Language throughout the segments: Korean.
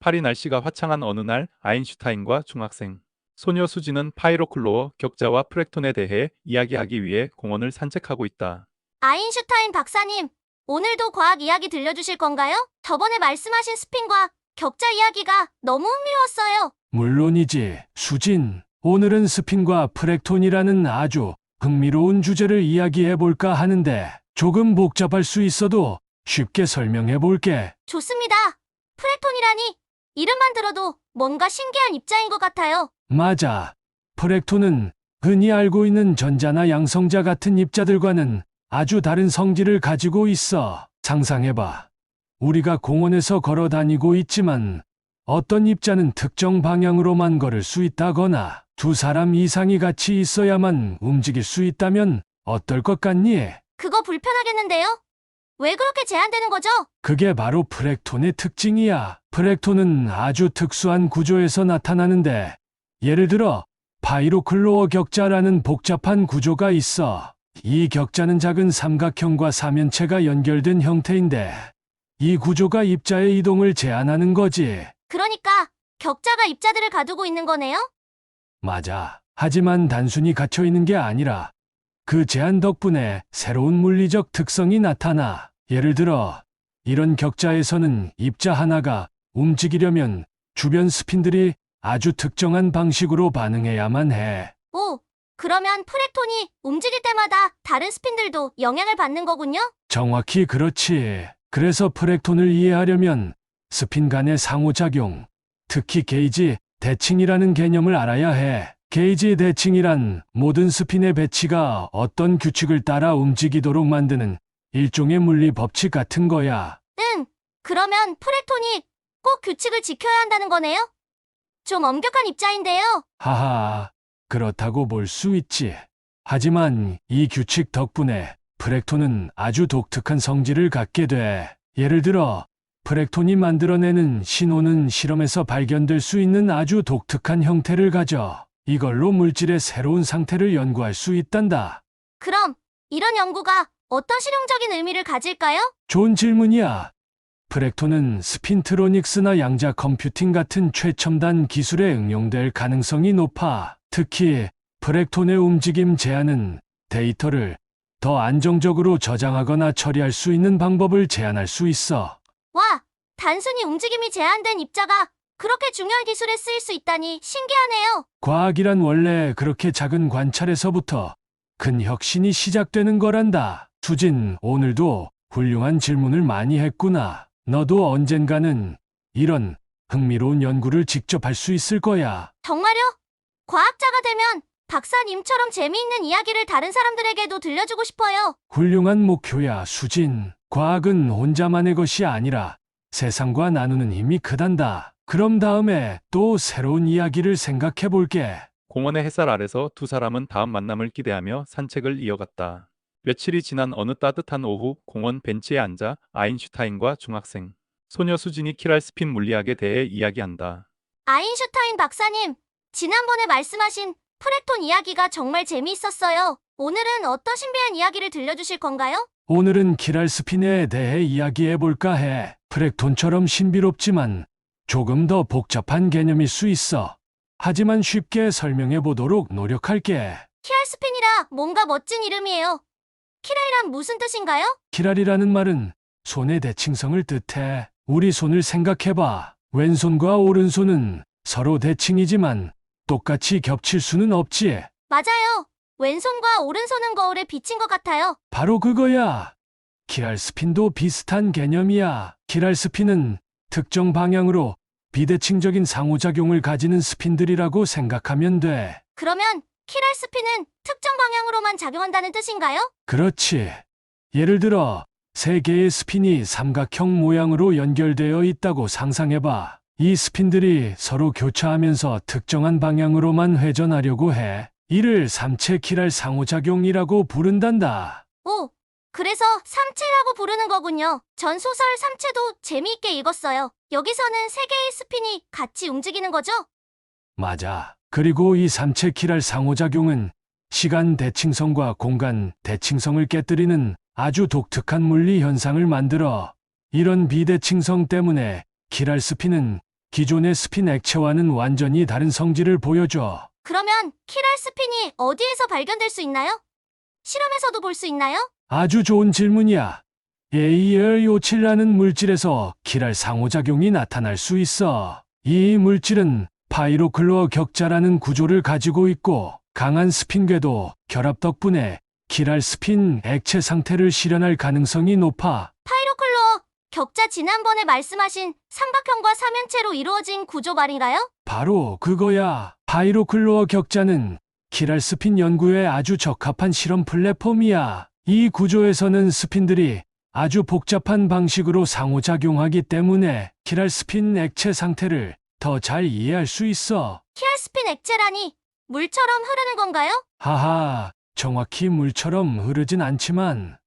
파리 날씨가 화창한 어느 날 아인슈타인과 중학생 소녀 수지는 파이로클로어 격자와 프렉톤에 대해 이야기하기 위해 공원을 산책하고 있다. 아인슈타인 박사님, 오늘도 과학 이야기 들려주실 건가요? 저번에 말씀하신 스핀과 격자 이야기가 너무 흥미로웠어요. 물론이지, 수진. 오늘은 스핀과 프렉톤이라는 아주 흥미로운 주제를 이야기해 볼까 하는데 조금 복잡할 수 있어도 쉽게 설명해 볼게. 좋습니다. 프렉톤이라니 이름만 들어도 뭔가 신기한 입자인 것 같아요. 맞아. 프렉톤은 흔히 알고 있는 전자나 양성자 같은 입자들과는 아주 다른 성질을 가지고 있어. 상상해봐. 우리가 공원에서 걸어 다니고 있지만 어떤 입자는 특정 방향으로만 걸을 수 있다거나 두 사람 이상이 같이 있어야만 움직일 수 있다면 어떨 것 같니? 그거 불편하겠는데요? 왜 그렇게 제한되는 거죠? 그게 바로 프렉톤의 특징이야. 프렉톤은 아주 특수한 구조에서 나타나는데 예를 들어 파이로클로어 격자라는 복잡한 구조가 있어. 이 격자는 작은 삼각형과 사면체가 연결된 형태인데 이 구조가 입자의 이동을 제한하는 거지. 그러니까 격자가 입자들을 가두고 있는 거네요? 맞아. 하지만 단순히 갇혀 있는 게 아니라 그 제한 덕분에 새로운 물리적 특성이 나타나. 예를 들어 이런 격자에서는 입자 하나가 움직이려면 주변 스핀들이 아주 특정한 방식으로 반응해야만 해. 오, 그러면 프렉톤이 움직일 때마다 다른 스핀들도 영향을 받는 거군요? 정확히 그렇지. 그래서 프렉톤을 이해하려면 스핀 간의 상호작용, 특히 게이지 대칭이라는 개념을 알아야 해. 게이지 대칭이란 모든 스핀의 배치가 어떤 규칙을 따라 움직이도록 만드는 일종의 물리 법칙 같은 거야. 그러면 프렉톤이 꼭 규칙을 지켜야 한다는 거네요? 좀 엄격한 입자인데요. 하하, 그렇다고 볼 수 있지. 하지만 이 규칙 덕분에 프렉톤은 아주 독특한 성질을 갖게 돼. 예를 들어, 프렉톤이 만들어내는 신호는 실험에서 발견될 수 있는 아주 독특한 형태를 가져. 이걸로 물질의 새로운 상태를 연구할 수 있단다. 그럼 이런 연구가 어떤 실용적인 의미를 가질까요? 좋은 질문이야. 프렉톤은 스핀트로닉스나 양자 컴퓨팅 같은 최첨단 기술에 응용될 가능성이 높아. 특히 프렉톤의 움직임 제한은 데이터를 더 안정적으로 저장하거나 처리할 수 있는 방법을 제안할 수 있어. 와, 단순히 움직임이 제한된 입자가 그렇게 중요한 기술에 쓰일 수 있다니 신기하네요. 과학이란 원래 그렇게 작은 관찰에서부터 큰 혁신이 시작되는 거란다. 수진, 오늘도 훌륭한 질문을 많이 했구나. 너도 언젠가는 이런 흥미로운 연구를 직접 할 수 있을 거야. 정말요? 과학자가 되면 박사님처럼 재미있는 이야기를 다른 사람들에게도 들려주고 싶어요. 훌륭한 목표야, 수진. 과학은 혼자만의 것이 아니라 세상과 나누는 힘이 크단다. 그럼 다음에 또 새로운 이야기를 생각해 볼게. 공원의 햇살 아래서 두 사람은 다음 만남을 기대하며 산책을 이어갔다. 며칠이 지난 어느 따뜻한 오후 공원 벤치에 앉아 아인슈타인과 중학생 소녀 수진이 키랄 스핀 물리학에 대해 이야기한다. 아인슈타인 박사님, 지난번에 말씀하신 프렉톤 이야기가 정말 재미있었어요. 오늘은 어떤 신비한 이야기를 들려주실 건가요? 오늘은 키랄 스핀에 대해 이야기해 볼까 해. 프렉톤처럼 신비롭지만 조금 더 복잡한 개념일 수 있어. 하지만 쉽게 설명해 보도록 노력할게. 키랄스핀이라 뭔가 멋진 이름이에요. 키랄이란 무슨 뜻인가요? 키랄이라는 말은 손의 대칭성을 뜻해. 우리 손을 생각해봐. 왼손과 오른손은 서로 대칭이지만 똑같이 겹칠 수는 없지. 맞아요. 왼손과 오른손은 거울에 비친 것 같아요. 바로 그거야. 키랄 스핀도 비슷한 개념이야. 키랄 스핀은 특정 방향으로 비대칭적인 상호작용을 가지는 스핀들이라고 생각하면 돼. 그러면 키랄스핀은 특정 방향으로만 작용한다는 뜻인가요? 그렇지. 예를 들어 세 개의 스핀이 삼각형 모양으로 연결되어 있다고 상상해봐. 이 스핀들이 서로 교차하면서 특정한 방향으로만 회전하려고 해. 이를 삼체 키랄 상호작용이라고 부른단다. 오, 그래서 삼체라고 부르는 거군요. 전 소설 삼체도 재미있게 읽었어요. 여기서는 세 개의 스핀이 같이 움직이는 거죠? 맞아. 그리고 이 삼체 키랄 상호작용은 시간 대칭성과 공간 대칭성을 깨뜨리는 아주 독특한 물리 현상을 만들어. 이런 비대칭성 때문에 키랄 스핀은 기존의 스핀 액체와는 완전히 다른 성질을 보여줘. 그러면 키랄 스핀이 어디에서 발견될 수 있나요? 실험에서도 볼 수 있나요? 아주 좋은 질문이야. AR57라는 물질에서 키랄 상호작용이 나타날 수 있어. 이 물질은 파이로클로어 격자라는 구조를 가지고 있고 강한 스핀 궤도 결합 덕분에 키랄 스핀 액체 상태를 실현할 가능성이 높아. 파이로클로어 격자 지난번에 말씀하신 삼각형과 삼연체로 이루어진 구조 말인가요? 바로 그거야. 파이로클로어 격자는 키랄 스핀 연구에 아주 적합한 실험 플랫폼이야. 이 구조에서는 스핀들이 아주 복잡한 방식으로 상호작용하기 때문에 키랄 스핀 액체 상태를 더 잘 이해할 수 있어. 키랄 스핀 액체라니 물처럼 흐르는 건가요? 하하, 정확히 물처럼 흐르진 않지만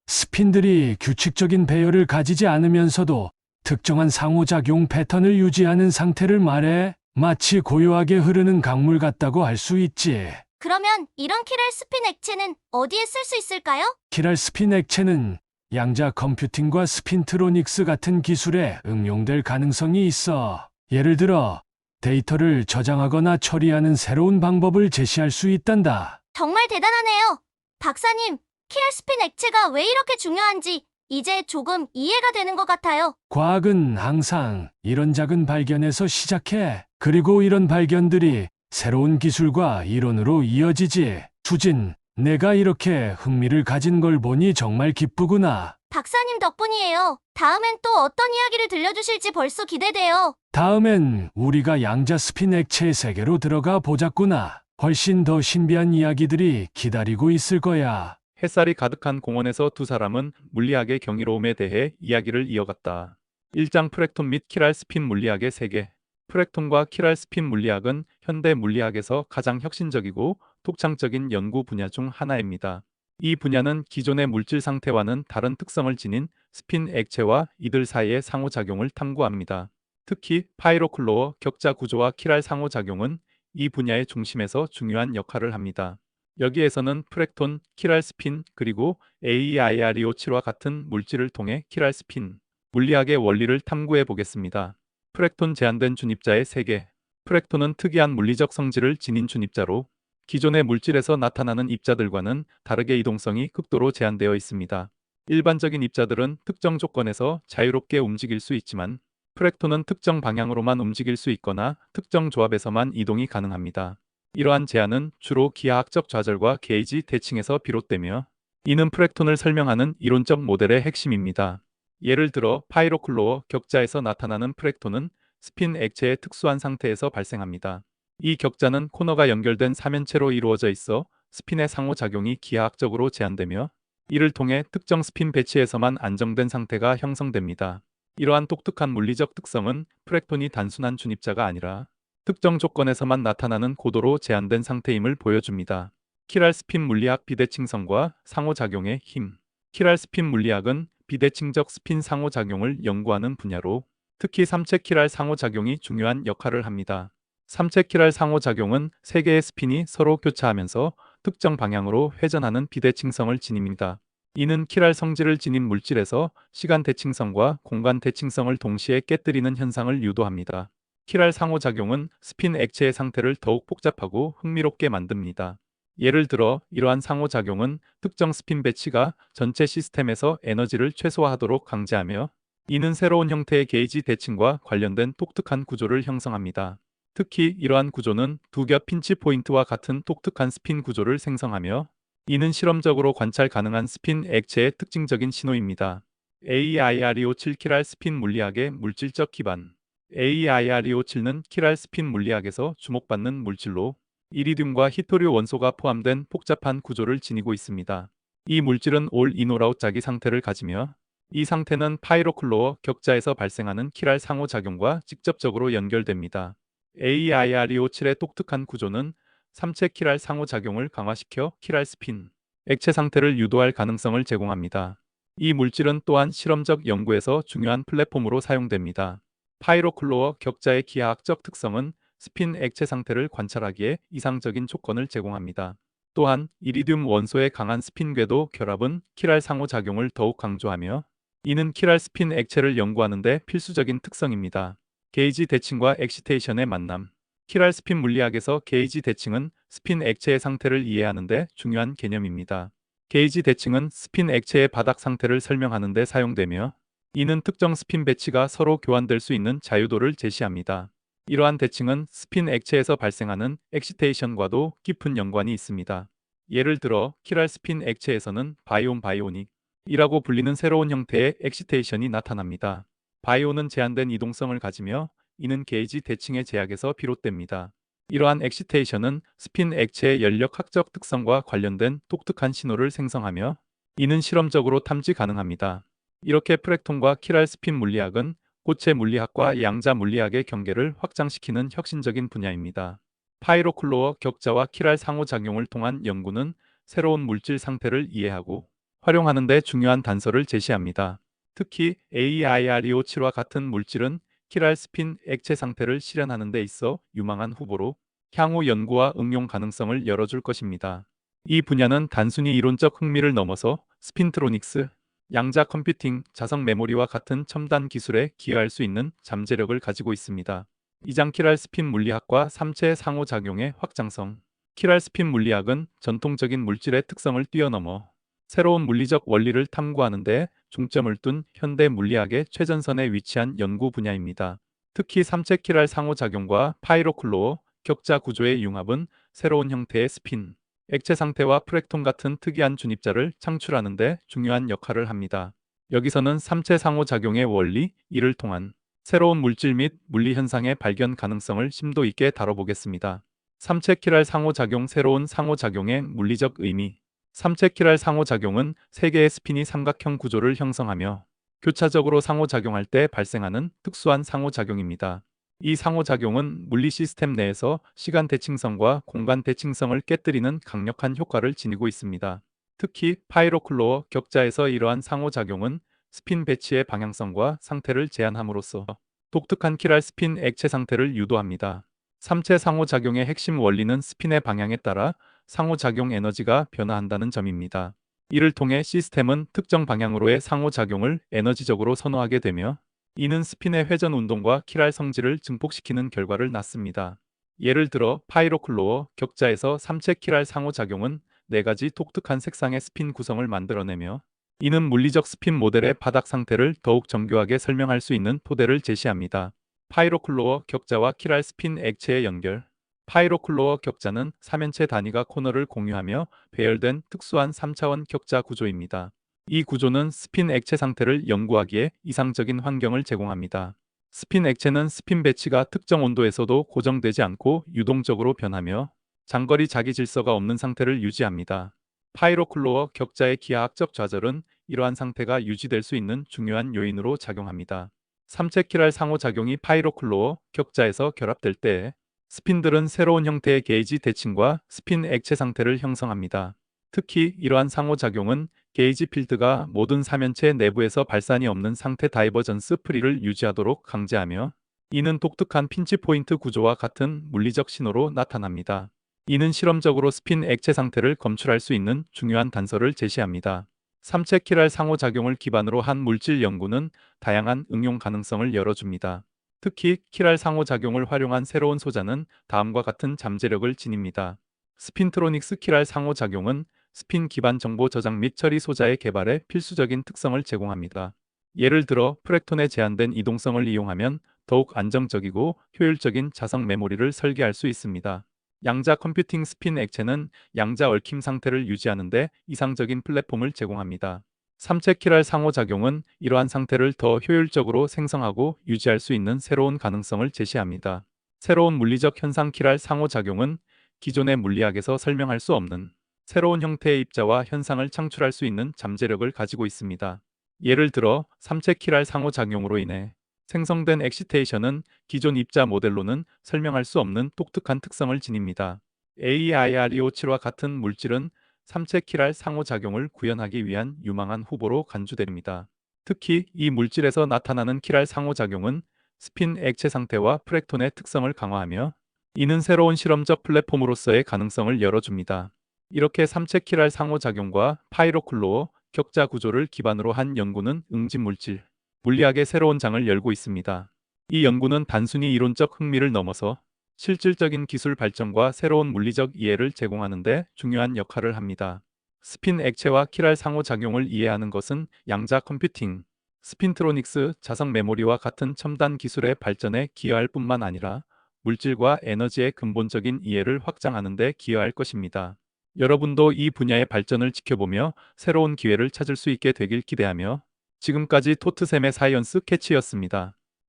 스핀들이 규칙적인 배열을 가지지 않으면서도 특정한 상호작용 패턴을 유지하는 상태를 말해 마치 고요하게 흐르는 강물 같다고 할 수 있지. 그러면 이런 키랄 스핀 액체는 어디에 쓸 수 있을까요? 키랄 스핀 액체는 양자 컴퓨팅과 스핀트로닉스 같은 기술에 응용될 가능성이 있어. 예를 들어 데이터를 저장하거나 처리하는 새로운 방법을 제시할 수 있단다. 정말 대단하네요. 박사님, 키랄 스핀 액체가 왜 이렇게 중요한지 이제 조금 이해가 되는 것 같아요. 과학은 항상 이런 작은 발견에서 시작해. 그리고 이런 발견들이 새로운 기술과 이론으로 이어지지. 수진, 내가 이렇게 흥미를 가진 걸 보니 정말 기쁘구나. 박사님 덕분이에요. 다음엔 또 어떤 이야기를 들려주실지 벌써 기대돼요. 다음엔 우리가 양자 스핀 액체의 세계로 들어가 보자꾸나. 훨씬 더 신비한 이야기들이 기다리고 있을 거야. 햇살이 가득한 공원에서 두 사람은 물리학의 경이로움에 대해 이야기를 이어갔다. 1장 프렉톤 및 키랄 스핀 물리학의 세계. 프렉톤과 키랄 스핀 물리학은 현대 물리학에서 가장 혁신적이고 독창적인 연구 분야 중 하나입니다. 이 분야는 기존의 물질 상태와는 다른 특성을 지닌 스핀 액체와 이들 사이의 상호작용을 탐구합니다. 특히 파이로클로어 격자 구조와 키랄 상호작용은 이 분야의 중심에서 중요한 역할을 합니다. 여기에서는 프렉톤, 키랄 스핀, 그리고 AEIRE57과 같은 물질을 통해 키랄 스핀 물리학의 원리를 탐구해 보겠습니다. 프렉톤 제한된 중입자의 세계. 프렉톤은 특이한 물리적 성질을 지닌 중입자로 기존의 물질에서 나타나는 입자들과는 다르게 이동성이 극도로 제한되어 있습니다. 일반적인 입자들은 특정 조건에서 자유롭게 움직일 수 있지만 프렉톤은 특정 방향으로만 움직일 수 있거나 특정 조합에서만 이동이 가능합니다. 이러한 제한은 주로 기하학적 좌절과 게이지 대칭에서 비롯되며 이는 프렉톤을 설명하는 이론적 모델의 핵심입니다. 예를 들어 파이로클로어 격자에서 나타나는 프렉톤은 스핀 액체의 특수한 상태에서 발생합니다. 이 격자는 코너가 연결된 삼연체로 이루어져 있어 스핀의 상호작용이 기하학적으로 제한되며 이를 통해 특정 스핀 배치에서만 안정된 상태가 형성됩니다. 이러한 독특한 물리적 특성은 프렉톤이 단순한 중입자가 아니라 특정 조건에서만 나타나는 고도로 제한된 상태임을 보여줍니다. 키랄 스핀 물리학 비대칭성과 상호작용의 힘. 키랄 스핀 물리학은 비대칭적 스핀 상호작용을 연구하는 분야로 특히 삼체 키랄 상호작용이 중요한 역할을 합니다. 삼체 키랄 상호작용은 세 개의 스핀이 서로 교차하면서 특정 방향으로 회전하는 비대칭성을 지닙니다. 이는 키랄 성질을 지닌 물질에서 시간 대칭성과 공간 대칭성을 동시에 깨뜨리는 현상을 유도합니다. 키랄 상호작용은 스핀 액체의 상태를 더욱 복잡하고 흥미롭게 만듭니다. 예를 들어 이러한 상호작용은 특정 스핀 배치가 전체 시스템에서 에너지를 최소화하도록 강제하며 이는 새로운 형태의 게이지 대칭과 관련된 독특한 구조를 형성합니다. 특히 이러한 구조는 두 겹 핀치 포인트와 같은 독특한 스핀 구조를 생성하며 이는 실험적으로 관찰 가능한 스핀 액체의 특징적인 신호입니다. AEIRE57 키랄 스핀 물리학의 물질적 기반. AEIRE57는 키랄 스핀 물리학에서 주목받는 물질로 이리듐과 히토류 원소가 포함된 복잡한 구조를 지니고 있습니다. 이 물질은 올 인올아웃 자기 상태를 가지며 이 상태는 파이로클로어 격자에서 발생하는 키랄 상호작용과 직접적으로 연결됩니다. AEIRE57의 독특한 구조는 삼체 키랄 상호작용을 강화시켜 키랄 스핀 액체 상태를 유도할 가능성을 제공합니다. 이 물질은 또한 실험적 연구에서 중요한 플랫폼으로 사용됩니다. 파이로클로어 격자의 기하학적 특성은 스핀 액체 상태를 관찰하기에 이상적인 조건을 제공합니다. 또한 이리듐 원소의 강한 스핀 궤도 결합은 키랄 상호작용을 더욱 강조하며 이는 키랄 스핀 액체를 연구하는 데 필수적인 특성입니다. 게이지 대칭과 엑시테이션의 만남. 키랄 스핀 물리학에서 게이지 대칭은 스핀 액체의 상태를 이해하는 데 중요한 개념입니다. 게이지 대칭은 스핀 액체의 바닥 상태를 설명하는 데 사용되며, 이는 특정 스핀 배치가 서로 교환될 수 있는 자유도를 제시합니다. 이러한 대칭은 스핀 액체에서 발생하는 엑시테이션과도 깊은 연관이 있습니다. 예를 들어 키랄 스핀 액체에서는 바이온 바이오닉이라고 불리는 새로운 형태의 엑시테이션이 나타납니다. 바이온은 제한된 이동성을 가지며 이는 게이지 대칭의 제약에서 비롯됩니다. 이러한 엑시테이션은 스핀 액체의 연력학적 특성과 관련된 독특한 신호를 생성하며 이는 실험적으로 탐지 가능합니다. 이렇게 프렉톤과 키랄 스핀 물리학은 고체 물리학과 양자 물리학의 경계를 확장시키는 혁신적인 분야입니다. 파이로클로어 격자와 키랄 상호작용을 통한 연구는 새로운 물질 상태를 이해하고 활용하는 데 중요한 단서를 제시합니다. 특히 AIREO7와 같은 물질은 키랄 스핀 액체 상태를 실현하는 데 있어 유망한 후보로 향후 연구와 응용 가능성을 열어줄 것입니다. 이 분야는 단순히 이론적 흥미를 넘어서 스핀트로닉스, 양자 컴퓨팅, 자석 메모리와 같은 첨단 기술에 기여할 수 있는 잠재력을 가지고 있습니다. 2장 키랄 스핀 물리학과 삼체 상호작용의 확장성. 키랄 스핀 물리학은 전통적인 물질의 특성을 뛰어넘어 새로운 물리적 원리를 탐구하는 데 중점을 둔 현대 물리학의 최전선에 위치한 연구 분야입니다. 특히 삼체 키랄 상호작용과 파이로클로어 격자 구조의 융합은 새로운 형태의 스핀, 액체 상태와 프렉톤 같은 특이한 준입자를 창출하는 데 중요한 역할을 합니다. 여기서는 삼체 상호작용의 원리, 이를 통한 새로운 물질 및 물리 현상의 발견 가능성을 심도 있게 다뤄보겠습니다. 삼체 키랄 상호작용. 새로운 상호작용의 물리적 의미. 삼체 키랄 상호작용은 세 개의 스핀이 삼각형 구조를 형성하며 교차적으로 상호작용할 때 발생하는 특수한 상호작용입니다. 이 상호작용은 물리 시스템 내에서 시간 대칭성과 공간 대칭성을 깨뜨리는 강력한 효과를 지니고 있습니다. 특히 파이로클로어 격자에서 이러한 상호작용은 스핀 배치의 방향성과 상태를 제한함으로써 독특한 키랄 스핀 액체 상태를 유도합니다. 삼체 상호작용의 핵심 원리는 스핀의 방향에 따라 상호작용 에너지가 변화한다는 점입니다. 이를 통해 시스템은 특정 방향으로의 상호작용을 에너지적으로 선호하게 되며 이는 스핀의 회전 운동과 키랄 성질을 증폭시키는 결과를 낳습니다. 예를 들어 파이로클로어 격자에서 삼체 키랄 상호작용은 4가지 독특한 색상의 스핀 구성을 만들어내며 이는 물리적 스핀 모델의 바닥 상태를 더욱 정교하게 설명할 수 있는 토대를 제시합니다. 파이로클로어 격자와 키랄 스핀 액체의 연결. 파이로클로어 격자는 삼연체 단위가 코너를 공유하며 배열된 특수한 3차원 격자 구조입니다. 이 구조는 스핀 액체 상태를 연구하기에 이상적인 환경을 제공합니다. 스핀 액체는 스핀 배치가 특정 온도에서도 고정되지 않고 유동적으로 변하며 장거리 자기 질서가 없는 상태를 유지합니다. 파이로클로어 격자의 기하학적 좌절은 이러한 상태가 유지될 수 있는 중요한 요인으로 작용합니다. 삼체 키랄 상호작용이 파이로클로어 격자에서 결합될 때 스핀들은 새로운 형태의 게이지 대칭과 스핀 액체 상태를 형성합니다. 특히 이러한 상호작용은 게이지 필드가 모든 삼연체 내부에서 발산이 없는 상태 다이버전스 프리를 유지하도록 강제하며 이는 독특한 핀치 포인트 구조와 같은 물리적 신호로 나타납니다. 이는 실험적으로 스핀 액체 상태를 검출할 수 있는 중요한 단서를 제시합니다. 삼체 키랄 상호작용을 기반으로 한 물질 연구는 다양한 응용 가능성을 열어줍니다. 특히 키랄 상호작용을 활용한 새로운 소자는 다음과 같은 잠재력을 지닙니다. 스핀트로닉스 키랄 상호작용은 스핀 기반 정보 저장 및 처리 소자의 개발에 필수적인 특성을 제공합니다. 예를 들어 프렉톤의 제한된 이동성을 이용하면 더욱 안정적이고 효율적인 자석 메모리를 설계할 수 있습니다. 양자 컴퓨팅 스핀 액체는 양자 얽힘 상태를 유지하는 데 이상적인 플랫폼을 제공합니다. 삼체 키랄 상호작용은 이러한 상태를 더 효율적으로 생성하고 유지할 수 있는 새로운 가능성을 제시합니다. 새로운 물리적 현상. 키랄 상호작용은 기존의 물리학에서 설명할 수 없는 새로운 형태의 입자와 현상을 창출할 수 있는 잠재력을 가지고 있습니다. 예를 들어 삼체 키랄 상호작용으로 인해 생성된 엑시테이션은 기존 입자 모델로는 설명할 수 없는 독특한 특성을 지닙니다. AIREO7와 같은 물질은 삼체 키랄 상호작용을 구현하기 위한 유망한 후보로 간주됩니다. 특히 이 물질에서 나타나는 키랄 상호작용은 스핀 액체 상태와 프렉톤의 특성을 강화하며 이는 새로운 실험적 플랫폼으로서의 가능성을 열어줍니다. 이렇게 삼체 키랄 상호작용과 파이로클로어 격자 구조를 기반으로 한 연구는 응집물질, 물리학의 새로운 장을 열고 있습니다. 이 연구는 단순히 이론적 흥미를 넘어서 실질적인 기술 발전과 새로운 물리적 이해를 제공하는 데 중요한 역할을 합니다. 스핀 액체와 키랄 상호작용을 이해하는 것은 양자 컴퓨팅, 스핀트로닉스, 자석 메모리와 같은 첨단 기술의 발전에 기여할 뿐만 아니라 물질과 에너지의 근본적인 이해를 확장하는 데 기여할 것입니다. 여러분도 이 분야의 발전을 지켜보며 새로운 기회를 찾을 수 있게 되길 기대하며 지금까지 토트샘의 사이언스 캐치였습니다.